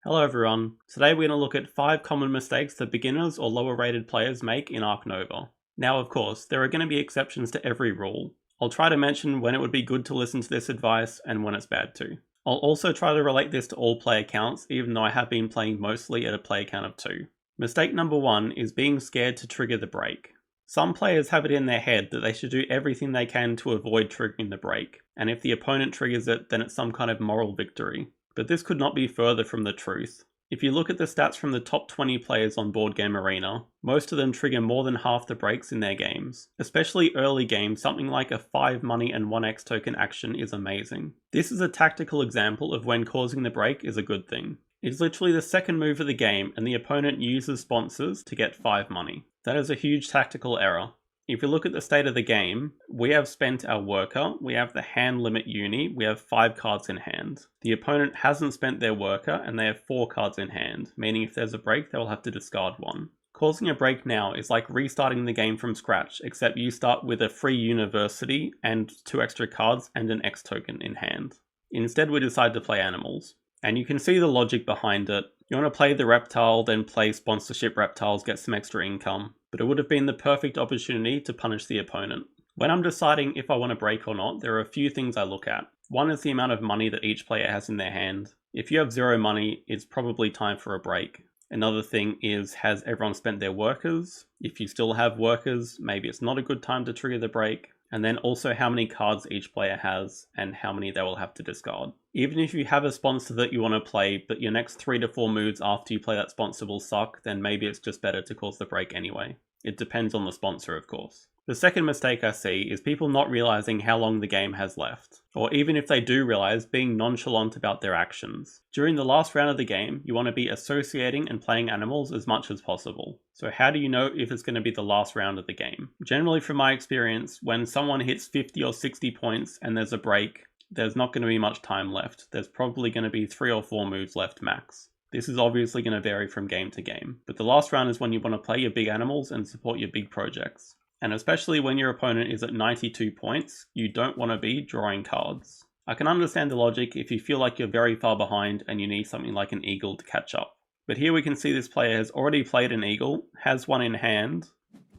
Hello everyone, today we're going to look at 5 common mistakes that beginners or lower rated players make in Ark Nova. Now of course, there are going to be exceptions to every rule. I'll try to mention when it would be good to listen to this advice and when it's bad to. I'll also try to relate this to all player counts, even though I have been playing mostly at a player count of 2. Mistake number 1 is being scared to trigger the break. Some players have it in their head that they should do everything they can to avoid triggering the break, and if the opponent triggers it, then it's some kind of moral victory. But this could not be further from the truth. If you look at the stats from the top 20 players on Board Game Arena, most of them trigger more than half the breaks in their games. Especially early games, something like a 5 money and 1 X token action is amazing. This is a tactical example of when causing the break is a good thing. It's literally the second move of the game and the opponent uses sponsors to get 5 money. That is a huge tactical error. If you look at the state of the game, we have spent our worker, we have the hand limit uni, we have 5 cards in hand. The opponent hasn't spent their worker and they have 4 cards in hand, meaning if there's a break they will have to discard 1. Causing a break now is like restarting the game from scratch, except you start with a free university and 2 extra cards and an X token in hand. Instead we decide to play animals. And you can see the logic behind it. You want to play the reptile, then play sponsorship reptiles, get some extra income. But it would have been the perfect opportunity to punish the opponent. When I'm deciding if I want to break or not, there are a few things I look at. One is the amount of money that each player has in their hand. If you have 0 money, it's probably time for a break. Another thing is, has everyone spent their workers? If you still have workers, maybe it's not a good time to trigger the break. And then also how many cards each player has and how many they will have to discard. Even if you have a sponsor that you want to play, but your next 3 to 4 moves after you play that sponsor will suck, then maybe it's just better to cause the break anyway. It depends on the sponsor, of course. The second mistake I see is people not realizing how long the game has left. Or even if they do realize, being nonchalant about their actions. During the last round of the game, you want to be associating and playing animals as much as possible. So how do you know if it's going to be the last round of the game? Generally from my experience, when someone hits 50 or 60 points and there's a break, there's not going to be much time left. There's probably going to be 3 or 4 moves left max. This is obviously going to vary from game to game, but the last round is when you want to play your big animals and support your big projects. And especially when your opponent is at 92 points, you don't want to be drawing cards. I can understand the logic if you feel like you're very far behind and you need something like an eagle to catch up. But here we can see this player has already played an eagle, has one in hand,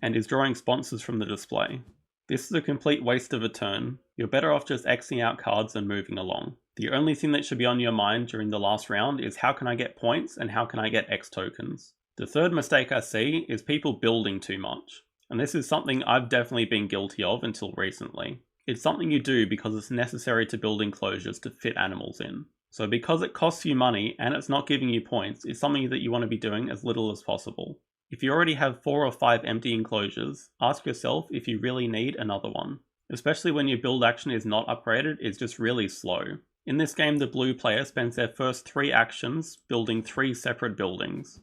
and is drawing sponsors from the display. This is a complete waste of a turn. You're better off just Xing out cards and moving along. The only thing that should be on your mind during the last round is how can I get points and how can I get X tokens. The third mistake I see is people building too much. And this is something I've definitely been guilty of until recently. It's something you do because it's necessary to build enclosures to fit animals in. So because it costs you money and it's not giving you points, it's something that you want to be doing as little as possible. If you already have 4 or 5 empty enclosures, ask yourself if you really need another one. Especially when your build action is not upgraded, it's just really slow. In this game, the blue player spends their first 3 actions building 3 separate buildings.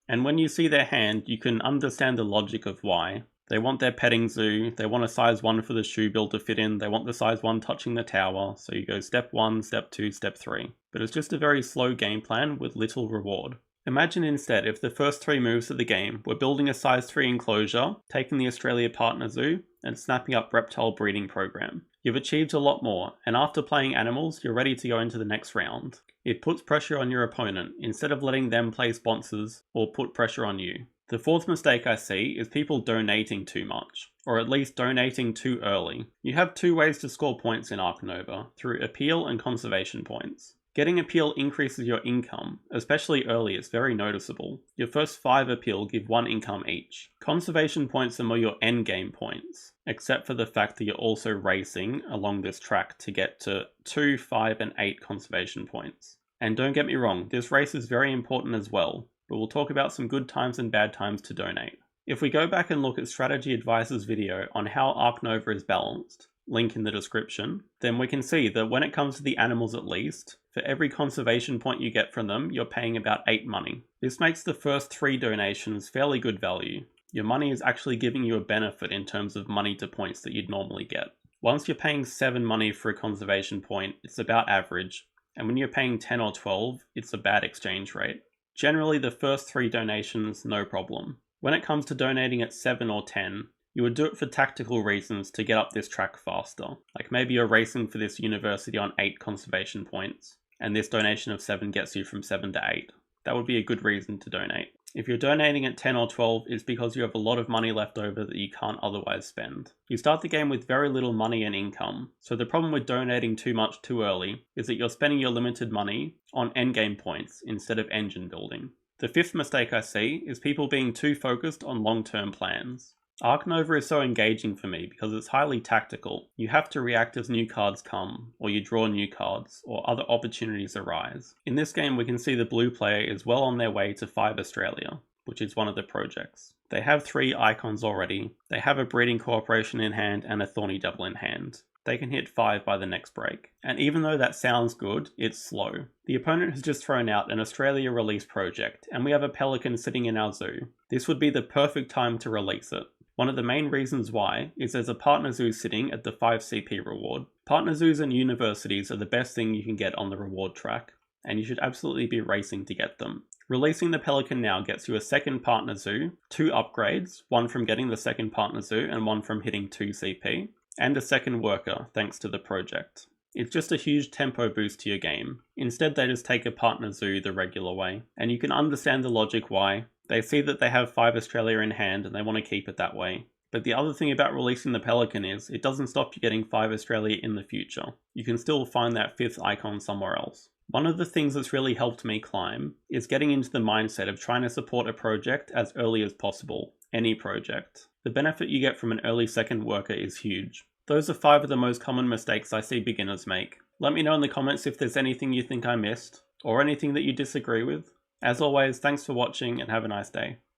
And when you see their hand, you can understand the logic of why. They want their petting zoo, they want a size 1 for the shoe bill to fit in, they want the size 1 touching the tower, so you go step 1, step 2, step 3. But it's just a very slow game plan with little reward. Imagine instead if the first 3 moves of the game were building a size 3 enclosure, taking the Australia Partner Zoo, and snapping up reptile breeding program. You've achieved a lot more, and after playing animals, you're ready to go into the next round. It puts pressure on your opponent, instead of letting them play sponsors or put pressure on you. The fourth mistake I see is people donating too much, or at least donating too early. You have 2 ways to score points in Ark Nova, through appeal and conservation points. Getting appeal increases your income, especially early it's very noticeable. Your first 5 appeal give 1 income each. Conservation points are more your endgame points, except for the fact that you're also racing along this track to get to 2, 5 and 8 conservation points. And don't get me wrong, this race is very important as well, but we'll talk about some good times and bad times to donate. If we go back and look at Strategy Advisor's video on how Ark Nova is balanced, link in the description, then we can see that when it comes to the animals at least, for every conservation point you get from them, you're paying about 8 money. This makes the first 3 donations fairly good value. Your money is actually giving you a benefit in terms of money to points that you'd normally get. Once you're paying 7 money for a conservation point, it's about average, and when you're paying 10 or 12, it's a bad exchange rate. Generally the first 3 donations, no problem. When it comes to donating at 7 or 10, you would do it for tactical reasons to get up this track faster. Like maybe you're racing for this university on 8 conservation points, and this donation of 7 gets you from 7 to 8. That would be a good reason to donate. If you're donating at 10 or 12, it's because you have a lot of money left over that you can't otherwise spend. You start the game with very little money and income, so the problem with donating too much too early is that you're spending your limited money on endgame points instead of engine building. The fifth mistake I see is people being too focused on long-term plans. Ark Nova is so engaging for me because it's highly tactical. You have to react as new cards come, or you draw new cards, or other opportunities arise. In this game we can see the blue player is well on their way to 5 Australia, which is one of the projects. They have 3 icons already, they have a breeding cooperation in hand and a thorny devil in hand. They can hit 5 by the next break. And even though that sounds good, it's slow. The opponent has just thrown out an Australia release project, and we have a pelican sitting in our zoo. This would be the perfect time to release it. One of the main reasons why is there's a partner zoo sitting at the 5 CP reward. Partner zoos and universities are the best thing you can get on the reward track, and you should absolutely be racing to get them. Releasing the pelican now gets you a second partner zoo, 2 upgrades, one from getting the second partner zoo and one from hitting 2 CP, and a second worker thanks to the project. It's just a huge tempo boost to your game. Instead they just take a partner zoo the regular way, and you can understand the logic why. They see that they have 5 Australia in hand and they want to keep it that way. But the other thing about releasing the pelican is it doesn't stop you getting 5 Australia in the future. You can still find that 5th icon somewhere else. One of the things that's really helped me climb is getting into the mindset of trying to support a project as early as possible, any project. The benefit you get from an early second worker is huge. Those are 5 of the most common mistakes I see beginners make. Let me know in the comments if there's anything you think I missed, or anything that you disagree with. As always, thanks for watching and have a nice day.